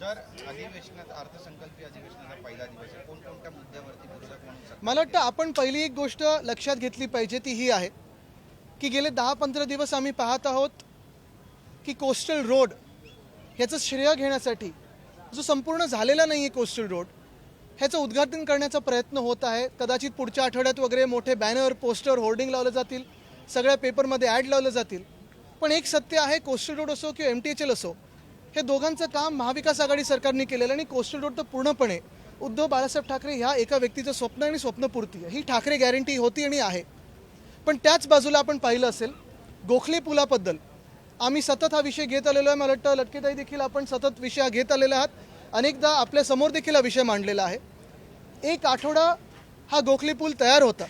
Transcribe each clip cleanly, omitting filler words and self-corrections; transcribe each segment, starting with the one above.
Sir, अधिवेशनात अर्थसंकल्पीय अधिवेशनाचा पहिला दिवस आहे. कोणकोणत्या मुद्द्यावरती विरोधक म्हणून मला वाटतं आपण पहिली एक गोष्ट लक्षात घेतली पाहिजे ती ही आहे की गेले 10-15 दिवस आम्ही पाहत आहोत की कोस्टल रोड ह्याचं श्रेय घेण्यासाठी जो संपूर्ण झालेला नाही आहे कोस्टल रोड ह्याचं उद्घाटन करण्याचा प्रयत्न होत आहे. कदाचित पुढच्या आठवड्यात वगैरे मोठे बॅनर पोस्टर होर्डिंग लावले जातील, सगळ्या पेपरमध्ये ॲड लावले जातील. पण एक सत्य आहे, कोस्टल रोड असो किंवा MTHL असो, हे दोघांचं काम महाविकास आघाडी सरकारने केलेलं आणि कोस्टल रोड तर पूर्णपणे उद्धव बाळासाहेब ठाकरे ह्या एका व्यक्तीचं स्वप्न आणि स्वप्नपूर्ती आहे. ही ठाकरे गॅरंटी होती आणि आहे. पण त्याच बाजूला आपण पाहिलं असेल गोखले पुलाबद्दल आम्ही सतत हा विषय घेत आलेलो आहे. मला वाटतं लटकेताई देखील आपण सतत विषय घेत आलेला आहात. अनेकदा आपल्या समोर देखील हा विषय मांडलेला आहे. एक आठवडा हा गोखले पूल तयार होता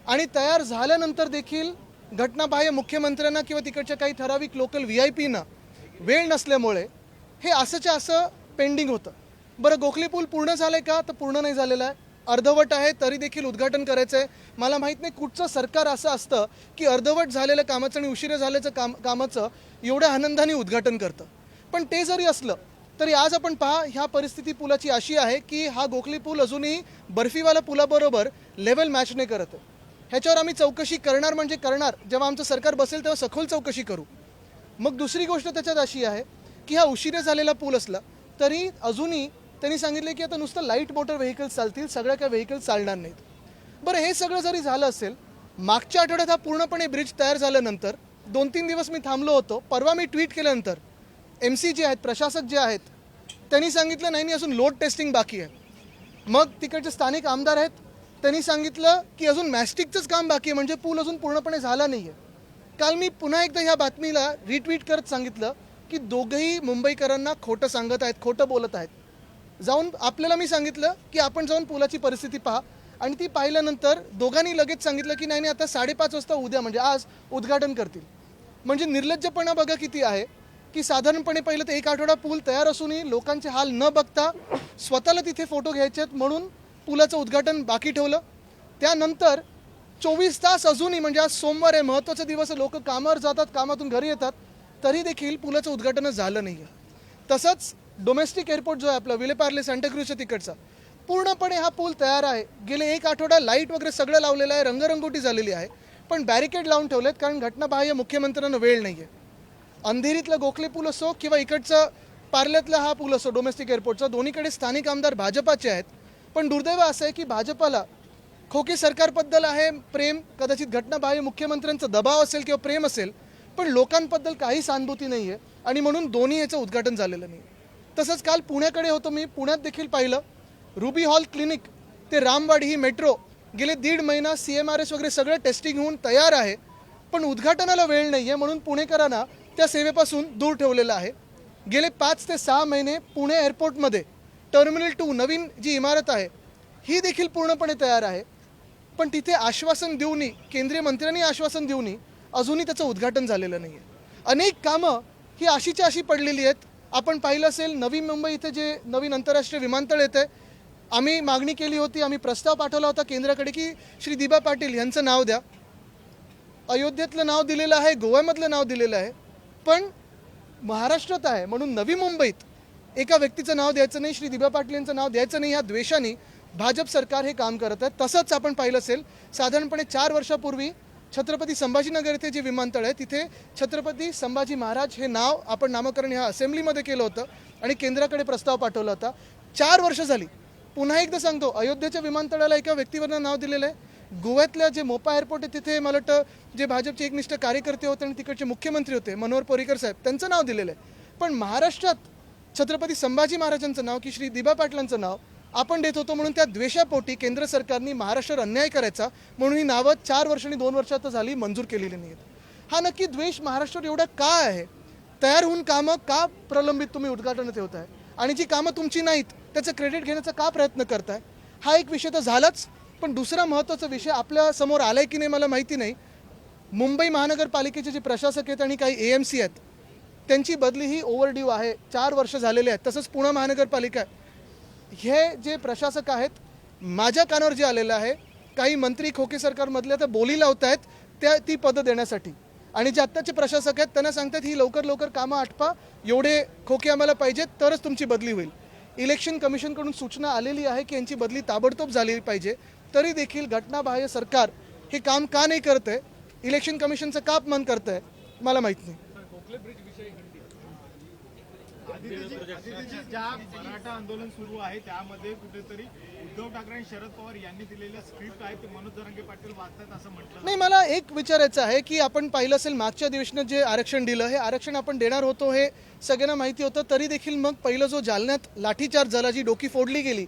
आणि तयार झाल्यानंतर देखील घटनाबाह्य मुख्यमंत्र्यांना किंवा तिकडच्या काही ठराविक लोकल VIP-ना वेळ नसल्यामुळे हे असंच्या असं पेंडिंग होतं. बरं, गोखले पूल पूर्ण झालं का? तर पूर्ण नाही झालेलं आहे, अर्धवट आहे. तरी देखील उद्घाटन करायचं आहे. मला माहीत नाही कुठचं सरकार असं असतं की अर्धवट झालेलं कामाचं आणि उशिरा झाल्याचं कामाचं एवढ्या आनंदाने उद्घाटन करतं. पण ते जरी असलं तरी आज आपण पहा ह्या परिस्थिती पुलाची अशी आहे की हा गोखले पूल अजूनही बर्फीवाला पुलाबरोबर लेवल मॅच नाही करत आहे. ह्याच्यावर आम्ही चौकशी करणार म्हणजे करणार. जेव्हा आमचं सरकार बसेल तेव्हा सखोल चौकशी करू. मग दुसरी गोष्ट त्याच्यात अशी आहे की हा उशिरा झालेला पूल असला तरी अजूनही त्यांनी सांगितले की आता नुसतं लाईट मोटर व्हेकल्स चालतील, सगळ्या काही व्हेकल्स चालणार नाहीत. बरं, हे सगळं जरी झालं असेल, मागच्या आठवड्यात हा पूर्णपणे ब्रिज तयार झाल्यानंतर 2-3 दिवस मी थांबलो होतो. परवा मी ट्विट केल्यानंतर MC जे आहेत, प्रशासक जे आहेत, त्यांनी सांगितलं नाही अजून लोड टेस्टिंग बाकी आहे. मग तिकडचे स्थानिक आमदार आहेत, त्यांनी सांगितलं की अजून मॅस्टिकचंच काम बाकी आहे, म्हणजे पूल अजून पूर्णपणे झाला नाही आहे. काल मी पुन्हा एकदा ह्या बातमीला रिट्विट करत सांगितलं की दोघंही मुंबईकरांना खोटं सांगत आहेत, खोटं बोलत आहेत. जाऊन आपल्याला मी सांगितलं की आपण जाऊन पुलाची परिस्थिती पहा आणि ती पाहिल्यानंतर दोघांनी लगेच सांगितलं की नाही आता 5:30 वाजता उद्या म्हणजे आज उद्घाटन करतील. म्हणजे निर्लज्जपणा बघा किती आहे की साधारणपणे पहिलं तर एक आठवडा पूल तयार असूनही लोकांचे हाल न बघता स्वतःला तिथे फोटो घ्यायचे आहेत म्हणून पुलाचं उद्घाटन बाकी ठेवलं. त्यानंतर 24 तास अजूनही, म्हणजे आज सोमवार आहे, महत्त्वाचा दिवस आहे, लोक कामावर जातात, कामातून घरी येतात, तरी देखील पुलाचं उद्घाटन झालं नाही आहे. तसंच डोमेस्टिक एअरपोर्ट जो आहे आपला विलेपार्ले सांताक्रूजच्या तिकडचा, पूर्णपणे हा पूल तयार आहे. गेले एक आठवडा लाईट वगैरे सगळं लावलेलं आहे, रंगरंगोटी झालेली आहे, पण बॅरिकेड लावून ठेवलेत कारण घटनाबाह्य मुख्यमंत्र्यांना वेळ नाही आहे. अंधेरीतला गोखले पूल असो किंवा इकडचं पार्ल्यातला हा पूल असो डोमेस्टिक एअरपोर्टचा, दोन्हीकडे स्थानिक आमदार भाजपाचे आहेत. पण दुर्दैव असं आहे की भाजपाला खोके सरकारबद्दल आहे प्रेम, कदाचित घटनाबाह्य मुख्यमंत्र्यांचा दबाव असेल किंवा प्रेम असेल, पण लोकांबद्दल काही सहानुभूती नाही आहे आणि म्हणून दोन्ही याचं उद्घाटन झालेलं नाही. तसंच काल पुण्याकडे होतो मी, पुण्यात देखील पाहिलं रुबी हॉल क्लिनिक ते रामवाडी ही मेट्रो गेले 1.5 महिना CMRS वगैरे सगळं टेस्टिंग होऊन तयार आहे, पण उद्घाटनाला वेळ नाही आहे म्हणून पुणेकरांना त्या सेवेपासून दूर ठेवलेलं आहे. गेले 5 ते 6 महिने पुणे एअरपोर्टमध्ये टर्मिनल 2 नवीन जी इमारत आहे ही देखील पूर्णपणे तयार आहे, पण तिथे आश्वासन देऊनही, केंद्रीय मंत्र्यांनी आश्वासन देऊनही अजूनही त्याचं उद्घाटन झालेलं नाही आहे. अनेक कामं ही अशीच्या अशी पडलेली आहेत. आपण पाहिलं असेल नवी मुंबई इथे जे नवीन आंतरराष्ट्रीय विमानतळ येतं, आम्ही मागणी केली होती, आम्ही प्रस्ताव पाठवला होता केंद्राकडे की श्री दिबा पाटील यांचं नाव द्या. अयोध्येतलं नाव दिलेलं आहे, गोव्यामधलं नाव दिलेलं आहे, पण महाराष्ट्रात आहे म्हणून नवी मुंबईत एका व्यक्तीचं नाव द्यायचं नाही, श्री दिबा पाटील यांचं नाव द्यायचं नाही, ह्या द्वेषाने भाजप सरकार हे काम करत आहे. तसंच आपण पाहिलं असेल साधारणपणे 4 वर्षापूर्वी छत्रपती संभाजीनगर येथे जे विमानतळ आहे तिथे छत्रपती संभाजी महाराज हे नाव आपण नामकरण ह्या असेंब्लीमध्ये केलं होतं आणि केंद्राकडे प्रस्ताव पाठवला होता. 4 वर्ष झाली. पुन्हा एकदा सांगतो, अयोध्येच्या विमानतळाला एका व्यक्तीवरनं नाव दिलेलं आहे. गोव्यातल्या जे मोपा एअरपोर्ट आहे तिथे मला वाटतं जे भाजपचे एकनिष्ठ कार्यकर्ते होते आणि तिकडचे मुख्यमंत्री होते मनोहर पर्रिकर साहेब, त्यांचं नाव दिलेलं आहे. पण महाराष्ट्रात छत्रपती संभाजी महाराजांचं नाव की श्री दिबा पाटलांचं नाव आपण देत होतो म्हणून त्या द्वेषापोटी केंद्र सरकारने महाराष्ट्रावर अन्याय करायचा म्हणून ही नावं 4 वर्ष आणि 2 वर्षात झाली मंजूर केलेली नाहीत. हा नक्की द्वेष महाराष्ट्रावर एवढा का आहे? तयार होऊन कामं का प्रलंबित तुम्ही उद्घाटन ठेवताय आणि जी कामं तुमची नाहीत त्याचं क्रेडिट घेण्याचा का प्रयत्न करताय? हा एक विषय तर झालाच, पण दुसरा महत्त्वाचा विषय आपल्या समोर आलाय की नाही मला माहिती नाही. मुंबई महानगरपालिकेचे जे प्रशासक आहेत आणि काही AMC आहेत त्यांची बदली ही ओव्हरड्यू आहे, 4 वर्ष झालेले आहेत. तसंच पुणे महानगरपालिका आहे, हे जे प्रशासक आहेत माझ्या कानावर जे आलेलं आहे काही मंत्री खोके सरकारमधल्या तर बोली लावत आहेत ती पदं देण्यासाठी. आणि जे आत्ताचे प्रशासक आहेत त्यांना सांगतात ही लवकर लवकर कामं आटपा, एवढे खोके आम्हाला पाहिजेत तरच तुमची बदली होईल. इलेक्शन कमिशनकडून सूचना आलेली आहे की यांची बदली ताबडतोब झाली पाहिजे. तरी देखील घटनाबाह्य सरकार हे काम का नाही करत आहे, इलेक्शन कमिशनचं का अपमान करत आहे मला माहीत नाही. ज्या मराठा आंदोलन सुरू आहे त्यामध्ये कुठेतरी उद्धव ठाकरे आणि शरद पवार यांनी दिलेल्या स्क्रिप्ट आहे ते मनोज जरांगे पाटील वाचतात असं म्हटलं. नाही, मला एक विचारायचं आहे की आपण पाहिलं असेल मागच्या अधिवेशनात जे आरक्षण दिलं, हे आरक्षण आपण देणार होतो हे सगळ्यांना माहिती होतं. तरी देखील मग पहिलं जो जालन्यात लाठीचार्ज झाला, जी डोकी फोडली गेली,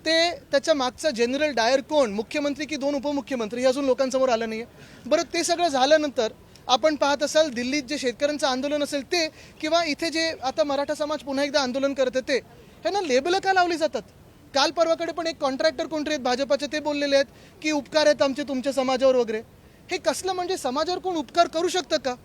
ते त्याच्या मागचा जनरल डायर कोण, मुख्यमंत्री की दोन उपमुख्यमंत्री, हे अजून लोकांसमोर आलं नाही आहे. बरं, ते सगळं झाल्यानंतर आपण पाहत असाल दिल्लीत जे शेतकऱ्यांचं आंदोलन असेल ते, किंवा इथे जे आता मराठा समाज पुन्हा एकदा आंदोलन करत आहे ते, ह्यांना लेबलं का लावली जातात? काल परवाकडे पण एक कॉन्ट्रॅक्टर कोणतरी आहेत भाजपाचे, ते बोललेले आहेत की उपकार आहेत आमचे तुमच्या समाजावर वगैरे. हे कसलं, म्हणजे समाजावर कोण उपकार करू शकतं का?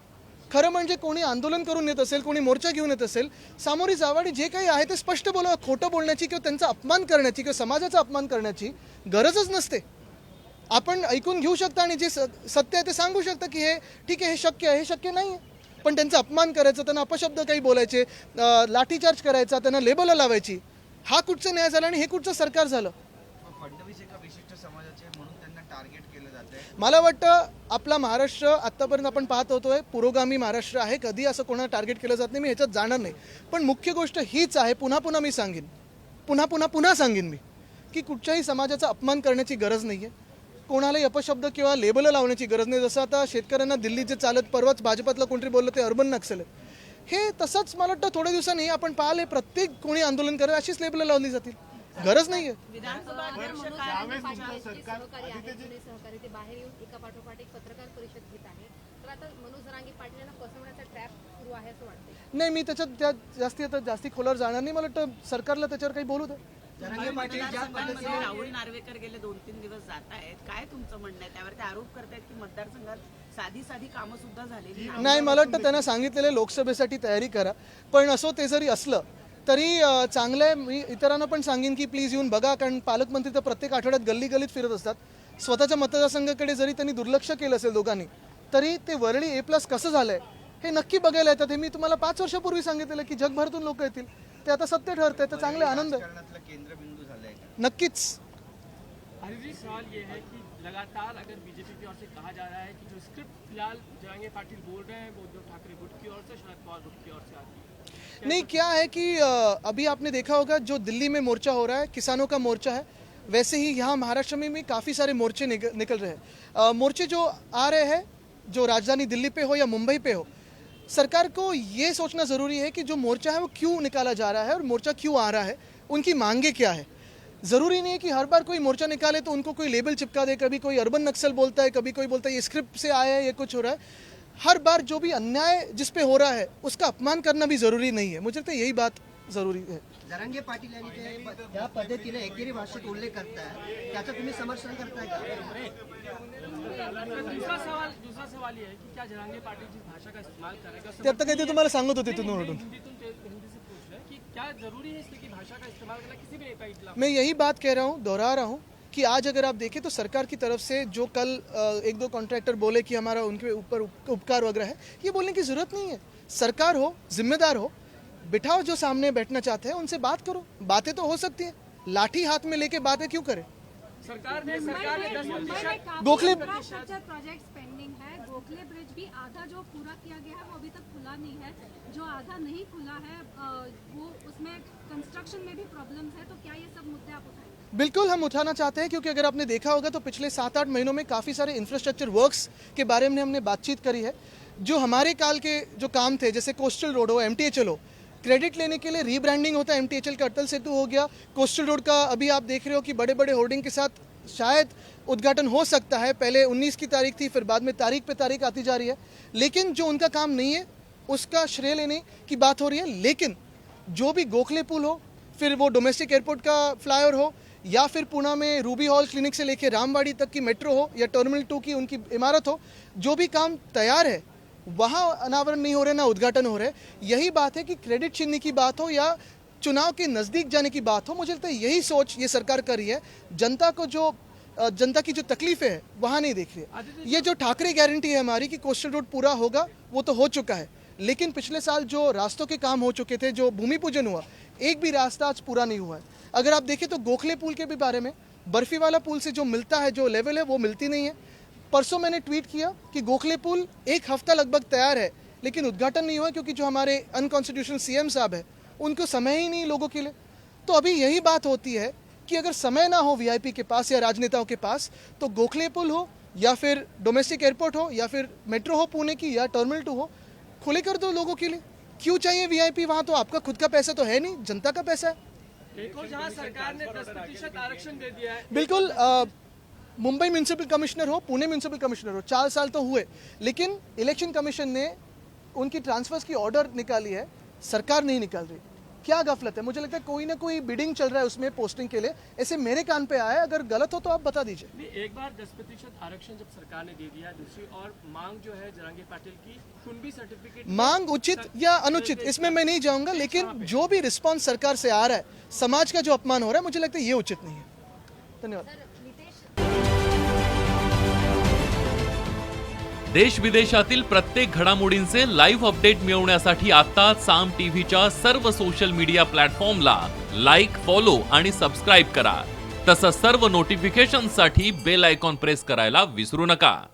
खरं म्हणजे कोणी आंदोलन करून येत असेल, कोणी मोर्चा घेऊन येत असेल, सामोरी जावाडी जे काही आहे ते स्पष्ट बोलावं. खोटं बोलण्याची किंवा त्यांचा अपमान करण्याची किंवा समाजाचा अपमान करण्याची गरजच नसते. आपण ऐकून घेऊ शकता आणि जे सत्य आहे ते सांगू शकता की हे ठीक आहे, हे शक्य आहे, हे शक्य नाही आहे. पण त्यांचा अपमान करायचा, त्यांना अपशब्द काही बोलायचे, लाठीचार्ज करायचा, त्यांना लेबलं लावायची, हा कुठचा न्याय झाला आणि हे कुठचं सरकार झालं? फडणवीस एका विशिष्ट समाजाचे म्हणून त्यांना टार्गेट केलं जातंय. मला वाटतं आपला महाराष्ट्र आत्तापर्यंत आपण पाहत होतोय पुरोगामी महाराष्ट्र आहे. कधी असं कोणाला टार्गेट केलं जात नाही, मी ह्याच्यात जाणार नाही. पण मुख्य गोष्ट हीच आहे, पुन्हा पुन्हा मी सांगेन, पुन्हा सांगेन मी, की कुठच्याही समाजाचा अपमान करण्याची गरज नाही आहे, कोणालाही अपशब्द किंवा लेबलं लावण्याची गरज नाही. जसं आता शेतकऱ्यांना दिल्लीत जे चालत परवाच भाजपातलं कोणतरी बोललं ते अर्बन नक्सल आहे, हे तसंच मला वाटतं थोड्या दिवसांनी आपण पाहिले प्रत्येक कोणी आंदोलन करत अशीच लेबलं लावली जातील. गरज नाही आहे. सहकारी ते बाहेर येऊन एका पाठोपाठ एक पत्रकार परिषद घेत आहे. तर आता मनोज जरांगे पाटील यांना फसवण्याचा ट्रॅप सुरू आहे असं वाटतं? नाही, मी त्याच्यात जास्ती खोलावर जाणार नाही. मला वाटतं सरकारला त्याच्यावर काही बोलू दे. जरांगे पाटील ज्या पद्धतीने राहुल नार्वेकर गेले 2-3 दिवस जात आहेत, काय तुमचं म्हणणं आहे? त्यावर ते आरोप करतायत की मतदारसंघात साधी कामं सुद्धा झालेली नाही, मला वाटतं त्यांना सांगितलेलं लोकसभेसाठी तयारी करा. पण असो, ते जरी असलं तरी चांगलं आहे. मी इतरांना पण सांगेन की प्लीज येऊन बघा, कारण पालकमंत्री तर प्रत्येक आठवड्यात गल्लीत फिरत असतात. स्वतःच्या मतदारसंघाकडे जरी त्यांनी दुर्लक्ष केलं असेल दोघांनी, तरी ते वरळी A+ कसं झालंय हे नक्की बघायला येतात. हे मी तुम्हाला 5 वर्षापूर्वी सांगितलेलं की जगभरातून लोक येतील, ते आता सत्य ठरतंय, तर चांगले आनंद आहे. राजकारणातलं केंद्रबिंदू झालंय का? नक्कीच. जी सवाल ये है कि लगातार अगर बीजेपी की ओर से कहा जा रहा है कि जो स्क्रिप्ट फिलहाल जरांगे पाटिल बोल रहे हैं वो उद्धव ठाकरे गुट की ओर से, शरद पवार गुट की ओर से आती है. नहीं, क्या है कि अभी आपने देखा होगा जो दिल्ली में मोर्चा हो रहा है, किसानों का मोर्चा है, वैसे ही यहाँ महाराष्ट्र में भी काफ़ी सारे मोर्चे निकल रहे हैं. मोर्चे जो आ रहे हैं, जो राजधानी दिल्ली पे हो या मुंबई पे हो, सरकार को ये सोचना ज़रूरी है कि जो मोर्चा है वो क्यों निकाला जा रहा है और मोर्चा क्यों आ रहा है, उनकी मांगे क्या है. ज़रूरी नहीं है कि हर बार कोई मोर्चा निकाले तो उनको कोई लेबल चिपका दे. कभी कोई अर्बन नक्सल बोलता है, कभी कोई बोलता है ये स्क्रिप्ट से आया है, ये कुछ हो रहा है. हर बार जो भी अन्याय जिस पे हो रहा है उसका अपमान करना भी ज़रूरी नहीं है. मुझे लगता है यही बात ज़रूरी है. जरांगे पाटील यांनी ते ज्या पद्धतीने एकेरी भाषेत उल्लेख करताय त्याचं तुम्ही समर्थन करताय का? दूसरा सवाल ये है कि क्या जरांगे पाटिल जिस भाषा का इस्तेमाल करेगा, ते आता काही ते तुम्हाला सांगत होते तिथून ओरडून. हिंदी से पूछ रहे हैं कि क्या जरूरी है इसलिए कि भाषा का इस्तेमाल करना किसी भी नेता के खिलाफ? मैं यही बात कह रहा हूँ, दोहरा रहा हूँ कि आज अगर आप देखें तो सरकार की तरफ से जो कल 1-2 कॉन्ट्रैक्टर बोले कि हमारा उनके ऊपर उपकार वगैरह है, ये बोलने की ज़रूरत नहीं है. सरकार हो, जिम्मेदार हो, बिठाओ जो सामने बैठना चाहते हैं उनसे बात करो. बातें तो हो सकती हैं, लाठी हाथ में लेके बातें क्यों करें? सरकार ने 10% गोखले इंफ्रास्ट्रक्चर प्रोजेक्ट्स पेंडिंग है. गोखले ब्रिज भी आधा जो पूरा किया गया है वो अभी तक खुला नहीं है. जो आधा नहीं खुला है वो उसमें कंस्ट्रक्शन में भी प्रॉब्लम्स है. तो क्या ये सब मुद्दे आप उठाएंगे? बिल्कुल हम उठाना चाहते हैं, क्योंकि अगर आपने देखा होगा तो पिछले 7-8 महीनों में काफ़ी सारे इंफ्रास्ट्रक्चर वर्क्स के बारे में हमने बातचीत करी है. जो हमारे काल के जो काम थे, जैसे कोस्टल रोड हो, MTHL हो, क्रेडिट लेने के लिए रीब्रांडिंग होता है. MTHL का अटल सेतु हो गया, कोस्टल रोड का अभी आप देख रहे हो कि बड़े बड़े होर्डिंग के साथ शायद उद्घाटन हो सकता है. पहले 19 की तारीख थी, फिर बाद में तारीख पे तारीख आती जा रही है. लेकिन जो उनका काम नहीं है उसका श्रेय लेने की बात हो रही है. लेकिन जो भी गोखले पुल हो, फिर वो डोमेस्टिक एयरपोर्ट का फ्लाईओवर हो, या फिर पुणे में रूबी हॉल क्लिनिक से लेकर रामबाड़ी तक की मेट्रो हो, या टर्मिनल 2 की उनकी इमारत हो, जो भी काम तैयार है वहाँ अनावरण नहीं हो रहे, ना उद्घाटन हो रहे. यही बात है कि क्रेडिट छीनने की बात हो या चुनाव के नज़दीक जाने की बात हो, मुझे लगता है यही सोच ये सरकार कर रही है. जनता को जो जनता की जो तकलीफें है वहाँ नहीं देख रही है। ये जो ठाकरे गारंटी है हमारी कि कोस्टल रोड पूरा होगा, वो तो हो चुका है, लेकिन पिछले साल जो रास्तों के काम हो चुके थे, जो भूमि पूजन हुआ, एक भी रास्ता आज पूरा नहीं हुआ है। अगर आप देखें तो गोखले पुल के भी बारे में, बर्फी वाला पुल से जो मिलता है, जो लेवल है, वो मिलती नहीं है। परसों मैंने ट्वीट किया कि गोखले पुल 1 हफ्ता लगभग तैयार है, लेकिन उद्घाटन नहीं हुआ क्योंकि जो हमारे अनकॉन्स्टिट्यूशनल सीएम साहब है उनको समय ही नहीं लोगों के लिए। तो अभी यही बात होती है कि अगर समय ना हो वीआईपी के पास या राजनेताओं के पास, तो गोखले पुल हो या फिर डोमेस्टिक एयरपोर्ट हो या फिर मेट्रो हो पुणे की या टर्मिनल 2 हो, खुले कर दो लोगों के लिए। क्यों चाहिए वीआईपी? वहाँ तो आपका खुद का पैसा तो है नहीं, जनता का पैसा है। एक और जहां सरकार ने 10% आरक्षण दे दिया है, बिल्कुल। मुंबई म्यूनिसिपल कमिश्नर हो, पुणे म्यूनिसिपल कमिश्नर हो, 4 साल तो हुए, लेकिन इलेक्शन कमीशन ने उनकी ट्रांसफर्स की ऑर्डर निकाली है, सरकार नहीं निकाल रही। क्या गफलत है? मुझे लगता है कोई ना कोई बिडिंग चल रहा है उसमें पोस्टिंग के लिए, ऐसे मेरे कान पे आया है। अगर गलत हो तो आप बता दीजिए। नहीं, एक बार 10% आरक्षण जब सरकार ने दे दिया, दूसरी और मांग जो है जरांगे पाटिल की कुंभी सर्टिफिकेट, मांग उचित या अनुचित इसमें मैं नहीं जाऊंगा, लेकिन जो भी रिस्पांस सरकार से आ रहा है, समाज का जो अपमान हो रहा है, मुझे लगता है ये उचित नहीं है। धन्यवाद। देश विदेशातील प्रत्येक घडामोडींचे लाईव्ह अपडेट मिळवण्यासाठी आता साम टीव्हीच्या सर्व सोशल मीडिया प्लॅटफॉर्मला लाईक, फॉलो आणि सबस्क्राईब करा। तसंच सर्व नोटिफिकेशनसाठी बेल आयकॉन प्रेस करायला विसरू नका।